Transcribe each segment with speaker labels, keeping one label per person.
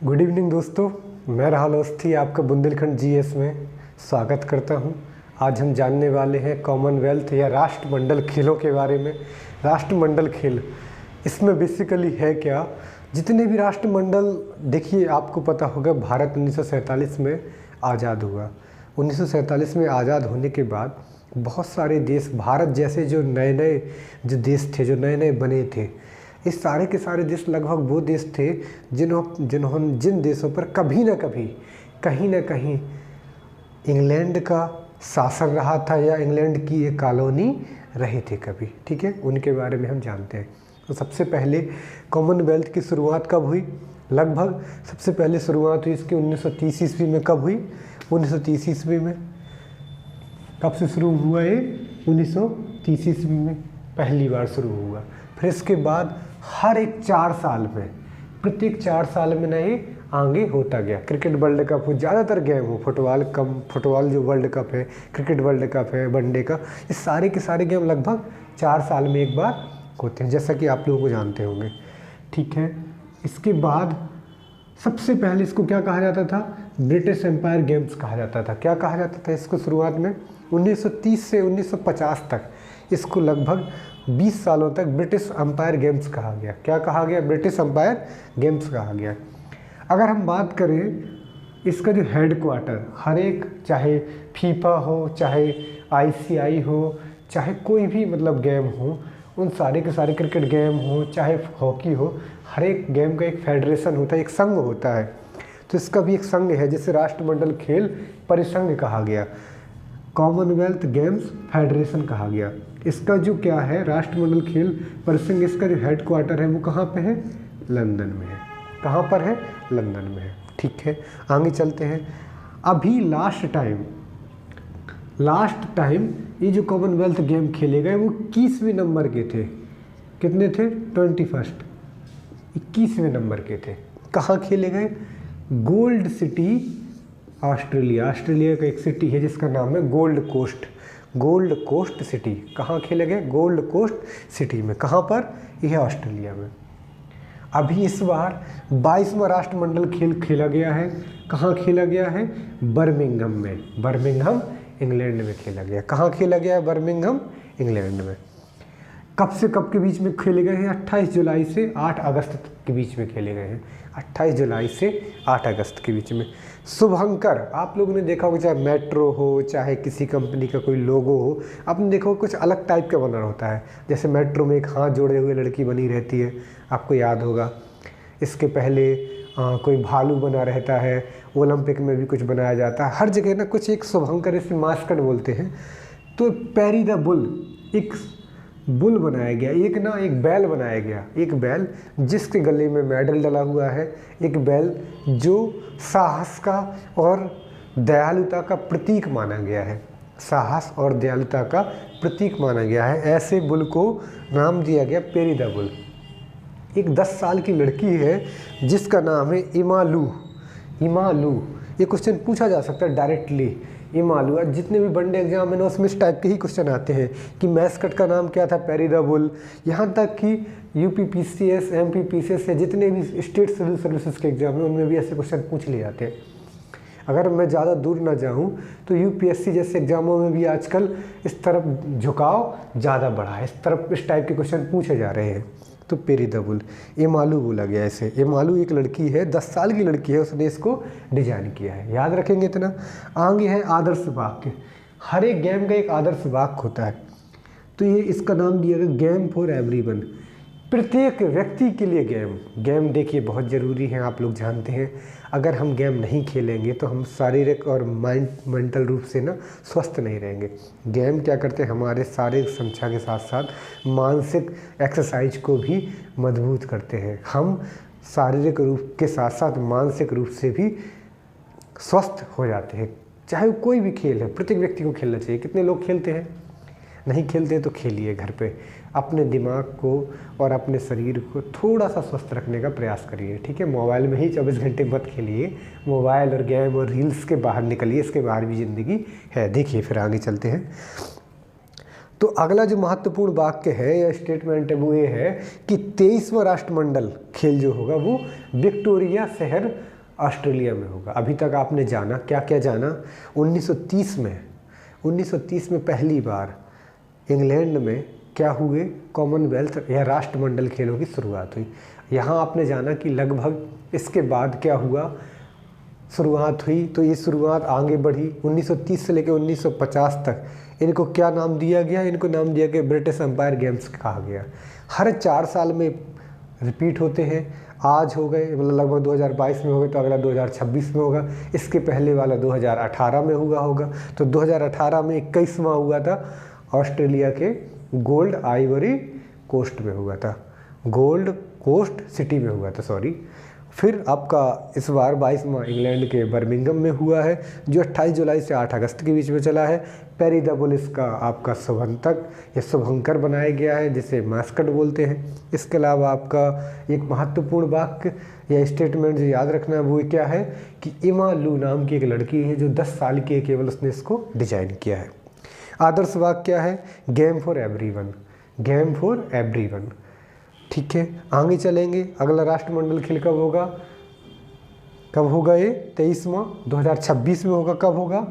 Speaker 1: Good evening दोस्तों, मैं राहुल अवस्थी आपका बुंदेलखंड जीएस में स्वागत करता हूं। आज हम जानने वाले हैं कॉमनवेल्थ या राष्ट्रमंडल खेलों के बारे में। राष्ट्रमंडल खेल इसमें बेसिकली है क्या, जितने भी राष्ट्रमंडल, देखिए आपको पता होगा भारत 1947 में आज़ाद हुआ। 1947 में आज़ाद होने के बाद बहुत सारे देश, भारत जैसे जो नए देश थे, जो नए बने थे, इस सारे के सारे देश लगभग वो देश थे जिन देशों पर कभी ना कभी कहीं ना कहीं इंग्लैंड का शासन रहा था या इंग्लैंड की एक कॉलोनी रही थी कभी। ठीक है, उनके बारे में हम जानते हैं। तो सबसे पहले कॉमनवेल्थ की शुरुआत कब हुई? लगभग सबसे पहले शुरुआत हुई इसकी 1930 ईस्वी में। कब हुई? 1930 ईस्वी में। कब से शुरू हुआ ये? 1930 ईस्वी में पहली बार शुरू हुआ। फिर इसके बाद हर एक 4 साल में, प्रत्येक 4 साल में नहीं आगे होता गया। क्रिकेट वर्ल्ड कप हो, ज़्यादातर गेम हो, फुटबॉल जो वर्ल्ड कप है, क्रिकेट वर्ल्ड कप है, वनडे का, इस सारे के सारे गेम लगभग 4 साल में एक बार होते हैं, जैसा कि आप लोगों को जानते होंगे। ठीक है, इसके बाद सबसे पहले इसको क्या कहा जाता था? ब्रिटिश एम्पायर गेम्स कहा जाता था। क्या कहा जाता था इसको? शुरुआत में 1930 से 1950 तक इसको लगभग 20 सालों तक ब्रिटिश एम्पायर गेम्स कहा गया। क्या कहा गया? ब्रिटिश एम्पायर गेम्स कहा गया। अगर हम बात करें इसका जो हेड क्वार्टर, हर एक, चाहे फीफा हो, चाहे आईसीआई हो, चाहे कोई भी मतलब गेम हो, उन सारे के सारे, क्रिकेट गेम हो चाहे हॉकी हो, हर एक गेम का एक फेडरेशन होता है, एक संघ होता है। तो इसका भी एक संघ है जिसे राष्ट्रमंडल खेल परिसंघ कहा गया, कॉमनवेल्थ गेम्स फेडरेशन कहा गया। इसका जो क्या है, राष्ट्रमंडल खेल परिसंघ, इसका जो हेड क्वार्टर है वो कहाँ पे है? लंदन में है। कहाँ पर है? लंदन में है। ठीक है, आगे चलते हैं। अभी लास्ट टाइम ये जो कॉमनवेल्थ गेम खेले गए वो 21वें नंबर के थे। कितने थे? 21वें नंबर के थे। कहाँ खेले गए? गोल्ड सिटी, ऑस्ट्रेलिया का एक सिटी है जिसका नाम है गोल्ड कोस्ट सिटी। कहाँ खेले गए? गोल्ड कोस्ट सिटी में। कहाँ पर? यह ऑस्ट्रेलिया में। अभी इस बार 22वां राष्ट्रमंडल खेल खेला गया है। कहाँ खेला गया है? बर्मिंघम में। बर्मिंघम इंग्लैंड में खेला गया। कहाँ खेला गया है? बर्मिंघम इंग्लैंड में। कब से कब के बीच में खेले गए हैं? 28 जुलाई से 8 अगस्त के बीच में खेले गए हैं। 28 जुलाई से 8 अगस्त के बीच में। शुभंकर, आप लोगों ने देखा होगा, चाहे मेट्रो हो, चाहे किसी कंपनी का कोई लोगो हो, आपने देखा होगा कुछ अलग टाइप का बना होता है। जैसे मेट्रो में एक हाथ जोड़े हुए लड़की बनी रहती है, आपको याद होगा। इसके पहले कोई भालू बना रहता है। ओलंपिक में भी कुछ बनाया जाता है। हर जगह ना कुछ एक शुभंकर, इसे मास्कट बोलते हैं। तो पैरी द बुल, एक बुल बनाया गया, एक बैल बनाया गया, एक बैल जिसके गले में मेडल डला हुआ है, एक बैल जो साहस का और दयालुता का प्रतीक माना गया है। साहस और दयालुता का प्रतीक माना गया है। ऐसे बुल को नाम दिया गया पेरी द बुल। एक 10 साल की लड़की है जिसका नाम है इमालू। ये क्वेश्चन पूछा जा सकता है डायरेक्टली। इमालू, जितने भी वनडे एग्जाम है ना उसमें इस टाइप के ही क्वेश्चन आते हैं कि मैस्कट का नाम क्या था? Peri the bull. यहाँ तक कि यूपीपीसीएस, एमपीपीसीएस या जितने भी स्टेट सिविल सर्विसेज के एग्जाम है उनमें भी ऐसे क्वेश्चन पूछ लिए जाते हैं। अगर मैं ज़्यादा दूर ना जाऊँ तो यूपीएससी जैसे एग्जामों में भी आजकल इस तरफ झुकाव ज़्यादा बढ़ा है, इस टाइप के क्वेश्चन पूछे जा रहे हैं। तो पेरी द बुल, इमालू बोला गया इसे। इमालू एक लड़की है, 10 साल की लड़की है, उसने इसको डिजाइन किया है। याद रखेंगे इतना। आगे है आदर्श वाक्य। हर एक गेम का एक आदर्श वाक्य होता है। तो ये इसका नाम दिया गया गेम फॉर एवरीवन, प्रत्येक व्यक्ति के लिए गेम देखिए बहुत ज़रूरी है, आप लोग जानते हैं। अगर हम गेम नहीं खेलेंगे तो हम शारीरिक और मेंटल रूप से ना स्वस्थ नहीं रहेंगे। गेम क्या करते हैं? हमारे शारीरिक क्षमता के साथ साथ मानसिक एक्सरसाइज को भी मजबूत करते हैं। हम शारीरिक रूप के साथ साथ मानसिक रूप से भी स्वस्थ हो जाते हैं। चाहे कोई भी खेल है, प्रत्येक व्यक्ति को खेलना चाहिए। कितने लोग खेलते हैं? नहीं खेलते तो खेलिए घर पे। अपने दिमाग को और अपने शरीर को थोड़ा सा स्वस्थ रखने का प्रयास करिए। ठीक है, मोबाइल में ही 24 घंटे मत खेलिए। मोबाइल और गेम और रील्स के बाहर निकलिए, इसके बाहर भी ज़िंदगी है। देखिए फिर आगे चलते हैं। तो अगला जो महत्वपूर्ण वाक्य है या स्टेटमेंट है वो ये है कि 23वां राष्ट्रमंडल खेल जो होगा वो विक्टोरिया शहर ऑस्ट्रेलिया में होगा। अभी तक आपने जाना क्या क्या जाना। 1930 में पहली बार इंग्लैंड में क्या हुए, कॉमनवेल्थ या राष्ट्रमंडल खेलों की शुरुआत हुई। यहाँ आपने जाना कि लगभग इसके बाद क्या हुआ, शुरुआत हुई, तो ये शुरुआत आगे बढ़ी 1930 से लेकर 1950 तक। इनको क्या नाम दिया गया, इनको नाम दिया गया ब्रिटिश एम्पायर गेम्स कहा गया। हर 4 साल में रिपीट होते हैं। आज हो गए, मतलब लगभग 2022 में हो गए, तो अगला 2026 में होगा। इसके पहले वाला 2018 में हुआ होगा। तो 2018 में 21वां हुआ था, ऑस्ट्रेलिया के गोल्ड आइवरी कोस्ट में हुआ था, गोल्ड कोस्ट सिटी में हुआ था, सॉरी। फिर आपका इस बार 22वां इंग्लैंड के बर्मिंघम में हुआ है, जो 28 जुलाई से 8 अगस्त के बीच में चला है। पेरिदाबुल इसका आपका शुभंतक या शुभंकर बनाया गया है, जिसे मास्कट बोलते हैं। इसके अलावा आपका एक महत्वपूर्ण वाक्य या स्टेटमेंट जो याद रखना है वो क्या है कि इमा लू नाम की एक लड़की है जो 10 साल की है केवल, उसने इसको डिजाइन किया है। आदर्श वाक्य क्या है, game for everyone, game for everyone. ठीक है, आगे चलेंगे। अगला राष्ट्रमंडल खेल कब होगा, कब होगा ये 23वां 2026 में होगा। कब होगा,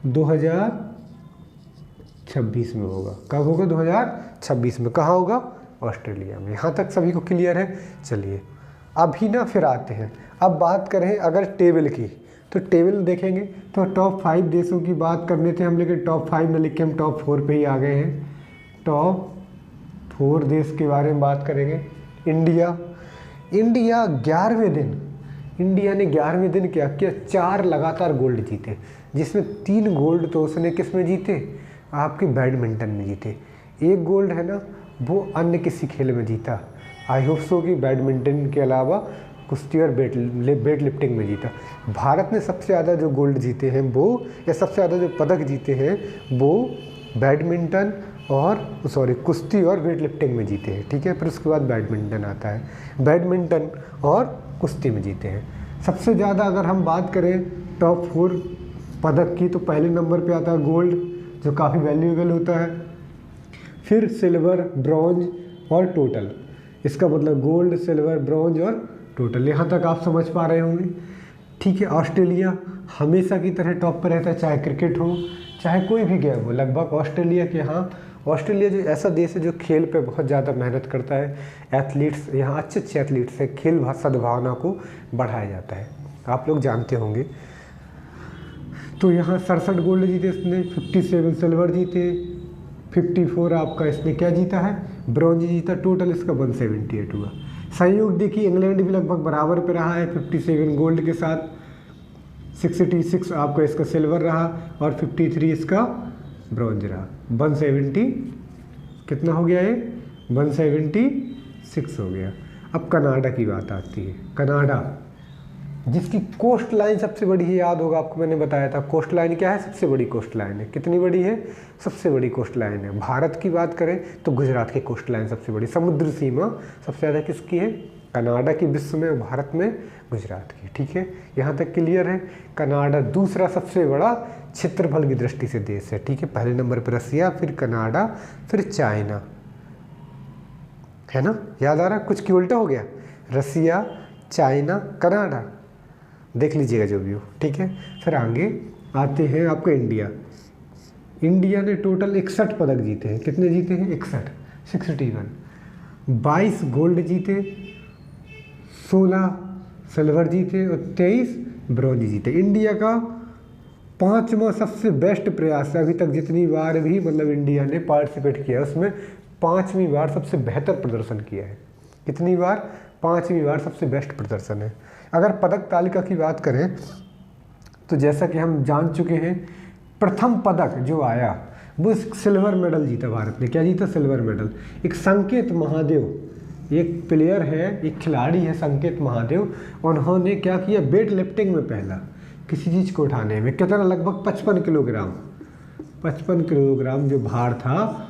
Speaker 1: 2026 में होगा। कब होगा, 2026 में। कहाँ होगा, ऑस्ट्रेलिया में। यहाँ तक सभी को क्लियर है। चलिए अभी ना फिर आते हैं, अब बात करें अगर टेबल की, तो टेबल देखेंगे तो टॉप 5 देशों की बात करने थे हम, लेकिन टॉप 5 में लिख के हम टॉप 4 पे ही आ गए हैं। टॉप 4 देश के बारे में बात करेंगे। इंडिया 11वें दिन, इंडिया ने 11वें दिन क्या किया, 4 लगातार गोल्ड जीते, जिसमें 3 गोल्ड तो उसने किस में जीते, आपके बैडमिंटन में जीते। 1 गोल्ड है ना वो अन्य किसी खेल में जीता, आई होप सो कि बैडमिंटन के अलावा कुश्ती और वेट लिफ्टिंग में जीता। भारत ने सबसे ज़्यादा जो गोल्ड जीते हैं वो, या सबसे ज़्यादा जो पदक जीते हैं वो बैडमिंटन और कुश्ती और वेट लिफ्टिंग में जीते हैं। ठीक है, फिर उसके बाद बैडमिंटन आता है, बैडमिंटन और कुश्ती में जीते हैं सबसे ज़्यादा। अगर हम बात करें टॉप 4 पदक की, तो पहले नंबर पे आता है गोल्ड, जो काफ़ी वैल्यूएबल होता है। फिर सिल्वर, ब्रॉन्ज और टोटल। इसका मतलब गोल्ड, सिल्वर, ब्रॉन्ज और टोटल। यहाँ तक आप समझ पा रहे होंगे। ठीक है, ऑस्ट्रेलिया हमेशा की तरह टॉप पर रहता है, चाहे क्रिकेट हो चाहे कोई भी गेम हो। लगभग ऑस्ट्रेलिया के यहाँ, ऑस्ट्रेलिया जो ऐसा देश है जो खेल पे बहुत ज़्यादा मेहनत करता है। एथलीट्स यहाँ अच्छे एथलीट्स हैं, खेल सद्भावना को बढ़ाया जाता है, आप लोग जानते होंगे। तो यहाँ 67 गोल्ड जीते इसने, 57 सिल्वर जीते, 54 आपका इसने क्या जीता है, ब्रॉन्ज जीता। टोटल इसका 178 हुआ। संयोग देखिए, इंग्लैंड भी लगभग बराबर पे रहा है 57 गोल्ड के साथ, 66 आपका इसका सिल्वर रहा और 53 इसका ब्रॉन्ज रहा। 170 कितना हो गया ये, 176 हो गया। अब कनाडा की बात आती है। कनाडा जिसकी कोस्ट लाइन सबसे बड़ी है, याद होगा आपको मैंने बताया था। कोस्ट लाइन क्या है, सबसे बड़ी कोस्ट लाइन है। कितनी बड़ी है, सबसे बड़ी कोस्ट लाइन है। भारत की बात करें तो गुजरात की कोस्ट लाइन सबसे बड़ी। समुद्र सीमा सबसे ज़्यादा किसकी है, कनाडा की विश्व में, भारत में गुजरात की। ठीक है, यहाँ तक क्लियर है। कनाडा दूसरा सबसे बड़ा क्षेत्रफल की दृष्टि से देश है। ठीक है, पहले नंबर पर रसिया, फिर कनाडा, फिर चाइना, है ना, याद आ रहा, कुछ क्यों उल्टा हो गया, रसिया, चाइना, कनाडा, देख लीजिएगा जो भी हो। ठीक है, फिर आगे आते हैं आपका इंडिया। इंडिया ने टोटल 61 पदक जीते हैं। कितने जीते हैं, 61, 22 गोल्ड जीते, 16 सिल्वर जीते और 23 ब्रॉन्ज जीते। इंडिया का 5वां सबसे बेस्ट प्रयास है अभी तक, जितनी बार भी मतलब इंडिया ने पार्टिसिपेट किया उसमें 5वीं बार सबसे बेहतर प्रदर्शन किया है। कितनी बार, 5वीं बार सबसे बेस्ट प्रदर्शन है। अगर पदक तालिका की बात करें तो जैसा कि हम जान चुके हैं, प्रथम पदक जो आया वो सिल्वर मेडल जीता भारत ने। क्या जीता, सिल्वर मेडल। एक संकेत महादेव, एक प्लेयर है, एक खिलाड़ी है संकेत महादेव, उन्होंने क्या किया, वेट लिफ्टिंग में पहला किसी चीज़ को उठाने में, कितना, लगभग 55 किलोग्राम, 55 किलोग्राम जो भार था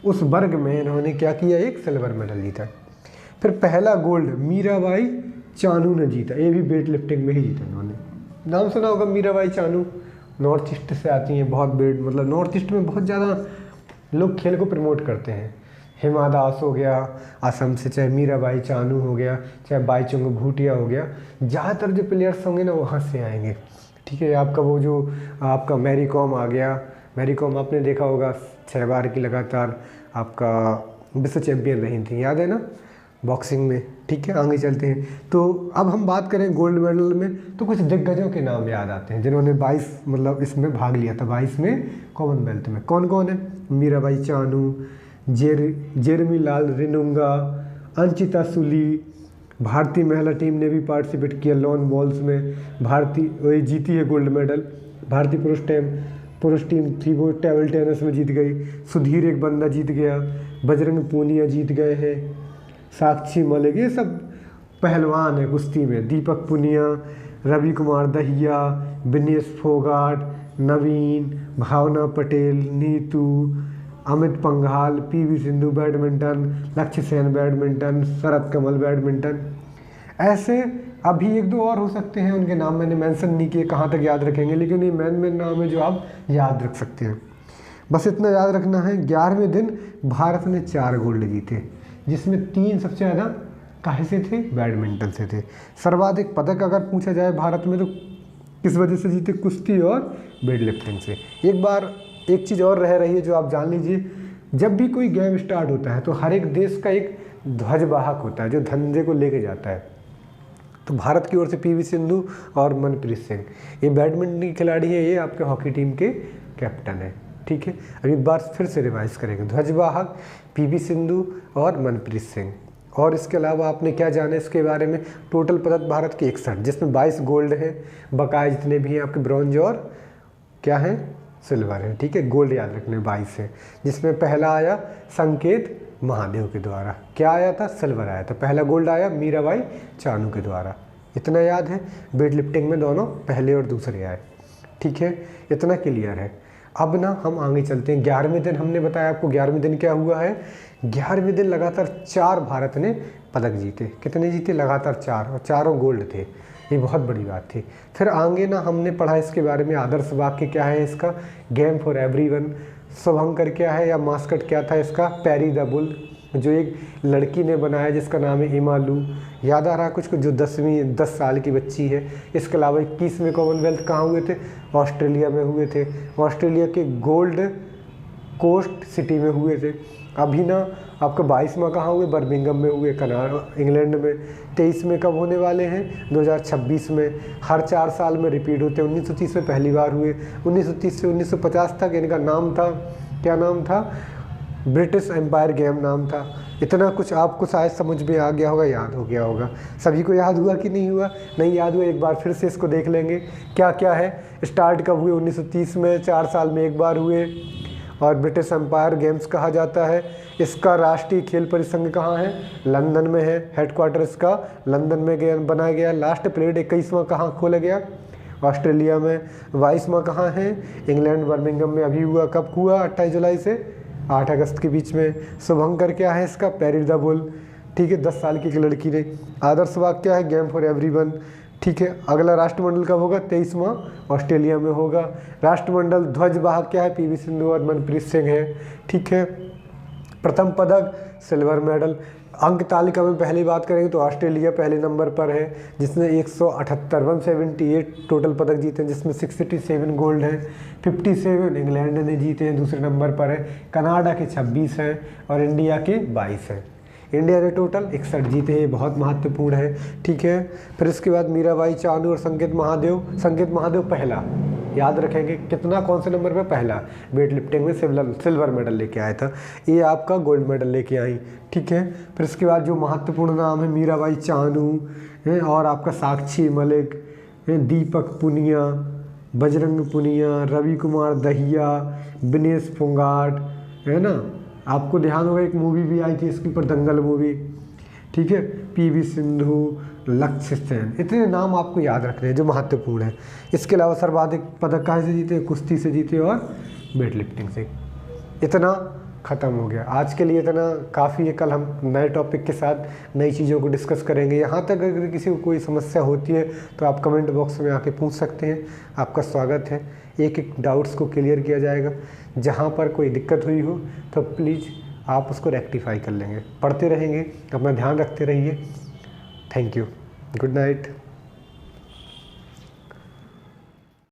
Speaker 1: उस वर्ग में इन्होंने क्या किया, एक सिल्वर मेडल जीता। फिर पहला गोल्ड मीराबाई चानू ने जीता, ये भी वेट लिफ्टिंग में ही जीता इन्होंने। नाम सुना होगा मीराबाई चानू, नॉर्थ ईस्ट से आती हैं, बहुत वेट, मतलब नॉर्थ ईस्ट में बहुत ज़्यादा लोग खेल को प्रमोट करते हैं। हिमा दास हो गया असम से, चाहे मीराबाई चानू हो गया, चाहे बाईचुंग भूटिया हो गया, ज़्यादातर जो प्लेयर्स होंगे ना वहाँ से आएंगे। ठीक है, आपका वो जो आपका मैरी कॉम आ गया, मैरी कॉम आपने देखा होगा 6 बार की लगातार आपका विश्व चैम्पियन रही थी, याद है ना, बॉक्सिंग में। ठीक है, आगे चलते हैं। तो अब हम बात करें गोल्ड मेडल में, तो कुछ दिग्गजों के नाम याद आते हैं जिन्होंने 22 मतलब इसमें भाग लिया था, 22 में कॉमनवेल्थ में। कौन कौन है? मीराबाई चानू, जेरेमी लाल रिनुंगा, अंचिता सुली। भारतीय महिला टीम ने भी पार्टिसिपेट किया लॉन बॉल्स में, भारतीय वही जीती है गोल्ड मेडल। भारतीय पुरुष टीम थी वो टेबल टेनिस में जीत गई। सुधीर एक बंदा जीत गया, बजरंग पूनिया जीत गए हैं, साक्षी मलिक, ये सब पहलवान है कुश्ती में। दीपक पुनिया, रवि कुमार दहिया, विनेश फोगाट, नवीन, भावना पटेल, नीतू, अमित पंघाल, पीवी सिंधु बैडमिंटन, लक्ष्य सेन बैडमिंटन, शरद कमल बैडमिंटन। ऐसे अभी 1-2 और हो सकते हैं, उनके नाम मैंने मेंशन नहीं किए, कहाँ तक याद रखेंगे, लेकिन ये मेन नाम है जो आप याद रख सकते हैं। बस इतना याद रखना है। 11वें दिन भारत ने 4 गोल्ड जीते, जिसमें 3 सबसे ज़्यादा काहे से थे? बैडमिंटन से थे। सर्वाधिक पदक अगर पूछा जाए भारत में तो किस वजह से जीते? कुश्ती और वेट लिफ्टिंग से। एक चीज़ और रह रही है जो आप जान लीजिए, जब भी कोई गेम स्टार्ट होता है तो हर एक देश का एक ध्वजवाहक होता है जो धंधे को लेके जाता है। तो भारत की ओर से पीवी सिंधु और मनप्रीत सिंह, ये बैडमिंटन की खिलाड़ी है, ये आपके हॉकी टीम के कैप्टन है। ठीक है, अभी एक बार फिर से रिवाइज करेंगे। ध्वजवाहक पीवी सिंधु और मनप्रीत सिंह। और इसके अलावा आपने क्या जाना इसके बारे में? टोटल पदक भारत के 61, जिसमें 22 गोल्ड है, बकाए जितने भी हैं आपके ब्रॉन्ज और क्या है? सिल्वर है। ठीक है, गोल्ड याद रखने 22 है, जिसमें पहला आया संकेत महादेव के द्वारा। क्या आया था? सिल्वर आया था। पहला गोल्ड आया मीराबाई चानू के द्वारा, इतना याद है। वेट लिफ्टिंग में दोनों पहले और दूसरे आए। ठीक है, इतना क्लियर है। अब ना हम आगे चलते हैं। 11वें दिन हमने बताया आपको, 11वें दिन क्या हुआ है? 11वें दिन लगातार 4 भारत ने पदक जीते। कितने जीते? लगातार 4, और चारों गोल्ड थे। ये बहुत बड़ी बात थी। फिर आगे ना हमने पढ़ा इसके बारे में, आदर्श वाक्य क्या है इसका? Game for everyone. शुभंकर क्या है या मास्कट क्या था इसका? पैरी द बुल, जो एक लड़की ने बनाया जिसका नाम है इमालू। याद आ रहा है कुछ जो 10 साल की बच्ची है। इसके अलावा 21वें कॉमनवेल्थ कहाँ हुए थे? ऑस्ट्रेलिया में हुए थे। ऑस्ट्रेलिया के गोल्ड कोस्ट सिटी में हुए थे। अभी ना आपका 22वां कहाँ हुए? बर्मिंघम में हुए, इंग्लैंड में। 23 में कब होने वाले हैं? 2026 में। हर 4 साल में रिपीट होते हैं। 1930 में पहली बार हुए, 1930 से 1950 तक इनका नाम था, क्या नाम था? ब्रिटिश एम्पायर गेम नाम था। इतना कुछ आपको शायद समझ में आ गया होगा, याद हो गया होगा। सभी को याद हुआ कि नहीं हुआ? नहीं याद हुआ, एक बार फिर से इसको देख लेंगे क्या क्या है। स्टार्ट कब हुए? 1930 में, 4 साल में एक बार हुए, और ब्रिटिश एम्पायर गेम्स कहा जाता है। इसका राष्ट्रीय खेल परिसंघ कहाँ है? लंदन में है। हेडक्वार्टर इसका लंदन में बनाया गया। लास्ट पीरियड 21वां कहाँ खोला गया? ऑस्ट्रेलिया में। 22वां कहाँ है? इंग्लैंड बर्मिंघम में अभी हुआ। कब हुआ? 28 जुलाई से 8 अगस्त के बीच में। शुभंकर क्या है इसका? पैरी द बुल। ठीक है, 10 साल की एक लड़की ने। आदर्श वाक्य क्या है? Game for everyone. ठीक है, अगला राष्ट्रमंडल कब होगा? 23वां ऑस्ट्रेलिया में होगा। राष्ट्रमंडल ध्वजवाहक क्या है? पीवी सिंधु और मनप्रीत सिंह है। ठीक है, प्रथम पदक सिल्वर मेडल। अंक तालिका में पहली बात करेंगे तो ऑस्ट्रेलिया पहले नंबर पर है, जिसने 178 टोटल पदक जीते हैं, जिसमें 67 गोल्ड हैं। 57 इंग्लैंड ने जीते हैं, दूसरे नंबर पर है। कनाडा के 26 हैं और इंडिया के 22 हैं। इंडिया ने टोटल 61 जीते हैं, बहुत महत्वपूर्ण है। ठीक है, फिर इसके बाद मीराबाई चानू और संकेत महादेव पहला, याद रखेंगे कितना, कौन से नंबर पे? पहला। वेट लिफ्टिंग में सिल्वर मेडल लेके आया था, ये आपका गोल्ड मेडल लेके आई। ठीक है, फिर इसके बाद जो महत्वपूर्ण नाम है मीराबाई चानू है, और आपका साक्षी मलिक, दीपक पुनिया, बजरंग पुनिया, रवि कुमार दहिया, विनेश फोगाट, है ना। आपको ध्यान होगा एक मूवी भी आई थी इसके ऊपर, दंगल मूवी। ठीक है, पीवी सिंधु, लक्ष्य सेन, इतने नाम आपको याद रखने हैं जो महत्वपूर्ण है। इसके अलावा सर्वाधिक पदक कहाँ से जीते? कुश्ती से जीते और वेट लिफ्टिंग से। इतना ख़त्म हो गया आज के लिए, इतना काफ़ी है। कल हम नए टॉपिक के साथ नई चीज़ों को डिस्कस करेंगे। यहाँ तक अगर किसी को कोई समस्या होती है तो आप कमेंट बॉक्स में आके पूछ सकते हैं, आपका स्वागत है। एक एक डाउट्स को क्लियर किया जाएगा। जहाँ पर कोई दिक्कत हुई हो तो प्लीज़ आप उसको रेक्टिफाई कर लेंगे। पढ़ते रहेंगे, अपना ध्यान रखते रहिए। Thank you, good night.